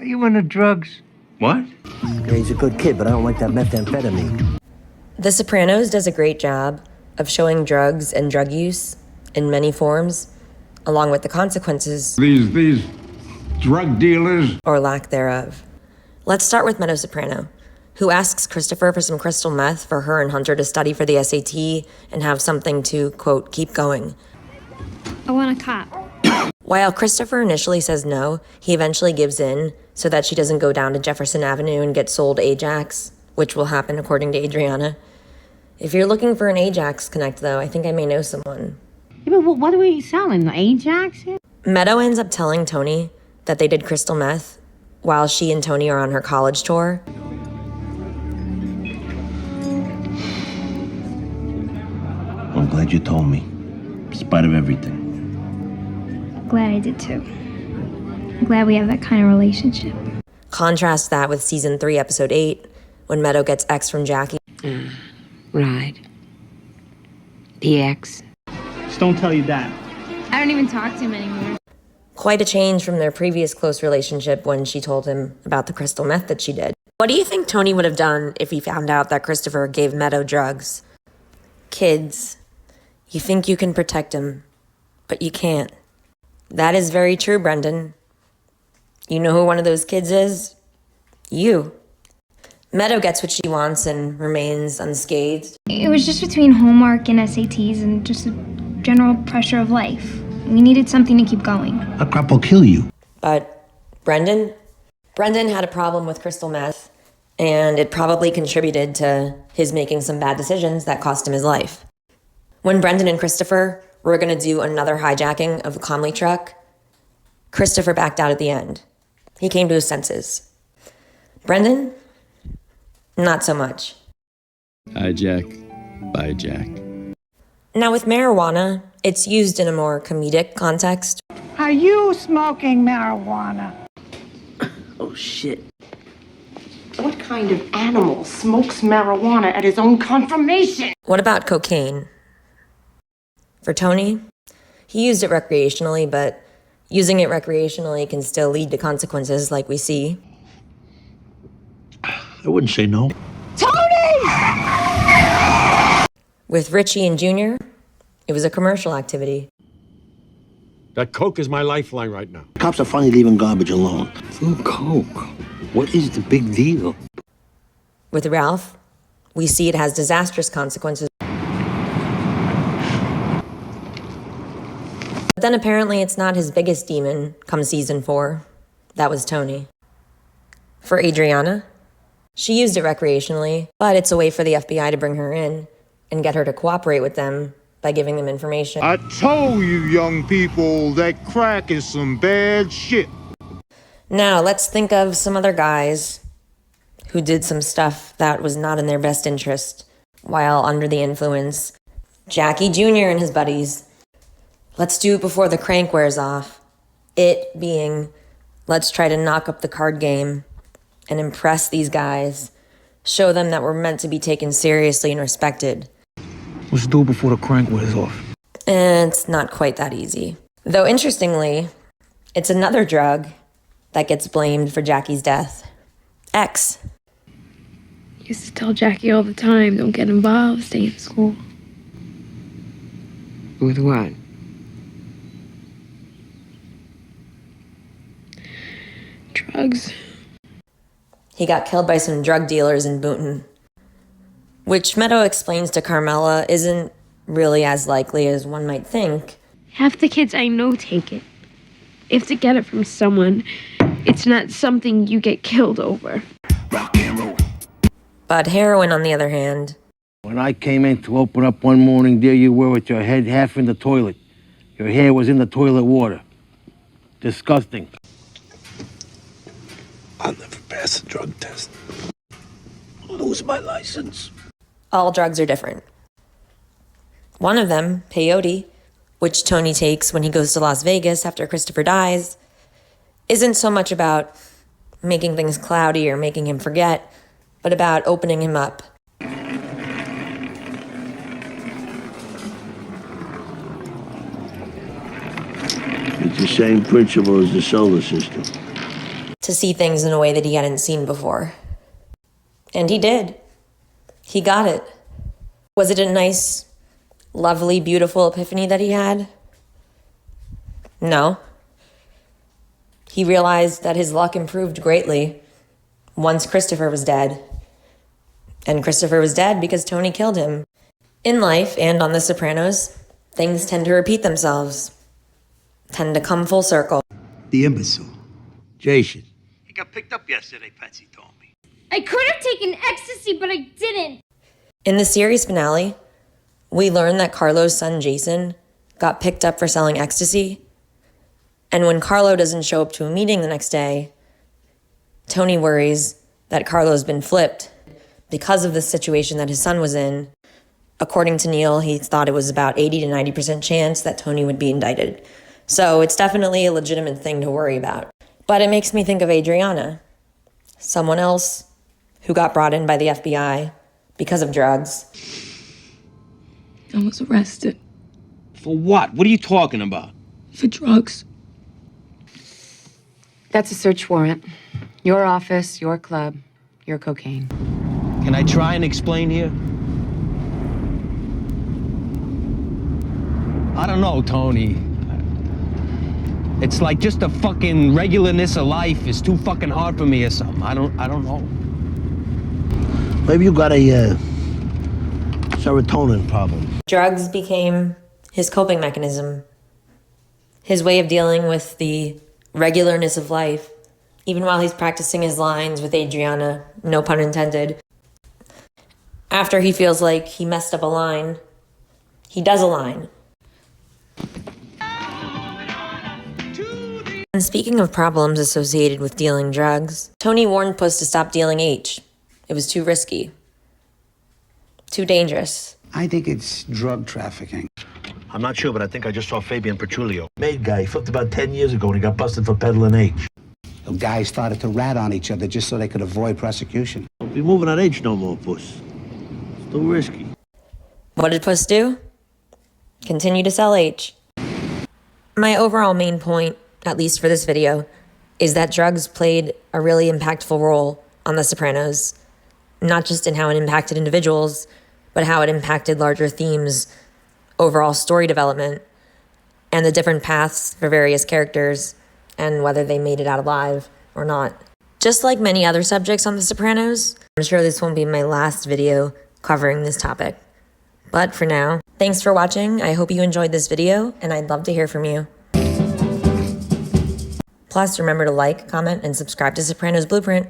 you into drugs? What? Yeah, he's a good kid, but I don't like that methamphetamine. The Sopranos does a great job of showing drugs and drug use in many forms, along with the consequences. These drug dealers. Or lack thereof. Let's start with Meadow Soprano, who asks Christopher for some crystal meth for her and Hunter to study for the SAT and have something to, quote, keep going. I want a cop. While Christopher initially says no, he eventually gives in so that she doesn't go down to Jefferson Avenue and get sold Ajax, which will happen according to Adriana. If you're looking for an Ajax connect, though, I think I may know someone. Yeah, but what are we selling? The Ajax? Meadow ends up telling Tony that they did crystal meth while she and Tony are on her college tour. I'm glad you told me, in spite of everything. Glad I did too. I'm glad we have that kind of relationship. Contrast that with season 3, episode 8, when Meadow gets X from Jackie. Right. The ex. Just don't tell you that. I don't even talk to him anymore. Quite a change from their previous close relationship when she told him about the crystal meth that she did. What do you think Tony would have done if he found out that Christopher gave Meadow drugs? Kids, you think you can protect him, but you can't. That is very true, Brendan. You know who one of those kids is? You. Meadow gets what she wants and remains unscathed. It was just between homework and SATs and just the general pressure of life. We needed something to keep going. That crap will kill you. But Brendan had a problem with crystal meth, and it probably contributed to his making some bad decisions that cost him his life. When Brendan and Christopher were going to do another hijacking of the Conley truck, Christopher backed out at the end. He came to his senses. Brendan? Not so much. Hijack by Jack. Now with marijuana, it's used in a more comedic context. Are you smoking marijuana? Oh, shit. What kind of animal smokes marijuana at his own confirmation? What about cocaine? For Tony, he used it recreationally, but using it recreationally can still lead to consequences like we see. I wouldn't say no. Tony! With Richie and Junior, it was a commercial activity. That coke is my lifeline right now. Cops are finally leaving garbage alone. Little coke. What is the big deal? With Ralph, we see it has disastrous consequences. But then apparently it's not his biggest demon come season 4. That was Tony. For Adriana, she used it recreationally, but it's a way for the FBI to bring her in and get her to cooperate with them by giving them information. I told you young people that crack is some bad shit. Now, let's think of some other guys who did some stuff that was not in their best interest while under the influence. Jackie Jr. and his buddies. Let's do it before the crank wears off. It being, let's try to knock up the card game and impress these guys. Show them that we're meant to be taken seriously and respected. Let's do it before the crank wears off. And it's not quite that easy. Though interestingly, it's another drug that gets blamed for Jackie's death. X. Used to tell Jackie all the time, don't get involved, stay in school. With what? Drugs. He got killed by some drug dealers in Boonton, which Meadow explains to Carmela isn't really as likely as one might think. Half the kids I know take it. If to get it from someone, it's not something you get killed over. Rock and roll. But heroin, on the other hand, When I came in to open up one morning, there you were with your head half in the toilet. Your hair was in the toilet water. Disgusting. I'll never pass a drug test. I'll lose my license. all drugs are different. One of them, peyote, which Tony takes when he goes to Las Vegas after Christopher dies, isn't so much about making things cloudy or making him forget, but about opening him up. It's the same principle as the solar system. to see things in a way that he hadn't seen before. And he did. He got it. Was it a nice, lovely, beautiful epiphany that he had? No. He realized that his luck improved greatly once Christopher was dead. And Christopher was dead because Tony killed him. In life and on The Sopranos, things tend to repeat themselves, tend to come full circle. The imbecile. Jason. He got picked up yesterday, Patsy told me. I could have taken ecstasy, but I didn't. In the series finale, we learn that Carlo's son Jason got picked up for selling ecstasy. And when Carlo doesn't show up to a meeting the next day, Tony worries that Carlo's been flipped because of the situation that his son was in. According to Neil, he thought it was about 80 to 90% chance that Tony would be indicted. So it's definitely a legitimate thing to worry about. But it makes me think of Adriana, someone else who got brought in by the FBI because of drugs. I was arrested For what? What are you talking about? for drugs. That's a search warrant. Your office, your club, your cocaine. Can I try and explain here? I don't know, Tony. It's like just the fucking regularness of life is too fucking hard for me or something. I don't know. Maybe you got a serotonin problem. Drugs became his coping mechanism, his way of dealing with the regularness of life, even while he's practicing his lines with Adriana, no pun intended. After he feels like he messed up a line, he does a line. And speaking of problems associated with dealing drugs, Tony warned Puss to stop dealing H. It was too risky. Too dangerous. I think it's drug trafficking. I'm not sure, but I think I just saw Fabian Petrullio. Made guy. He flipped about 10 years ago when he got busted for peddling H. The guys started to rat on each other just so they could avoid prosecution. Don't be moving on H no more, Puss. It's too risky. What did Puss do? Continue to sell H. My overall main point, at least for this video, is that drugs played a really impactful role on The Sopranos, not just in how it impacted individuals, but how it impacted larger themes, overall story development, and the different paths for various characters, and whether they made it out alive or not. Just like many other subjects on The Sopranos, I'm sure this won't be my last video covering this topic. But for now, thanks for watching. I hope you enjoyed this video, and I'd love to hear from you. Plus, remember to like, comment, and subscribe to Sopranos Blueprint.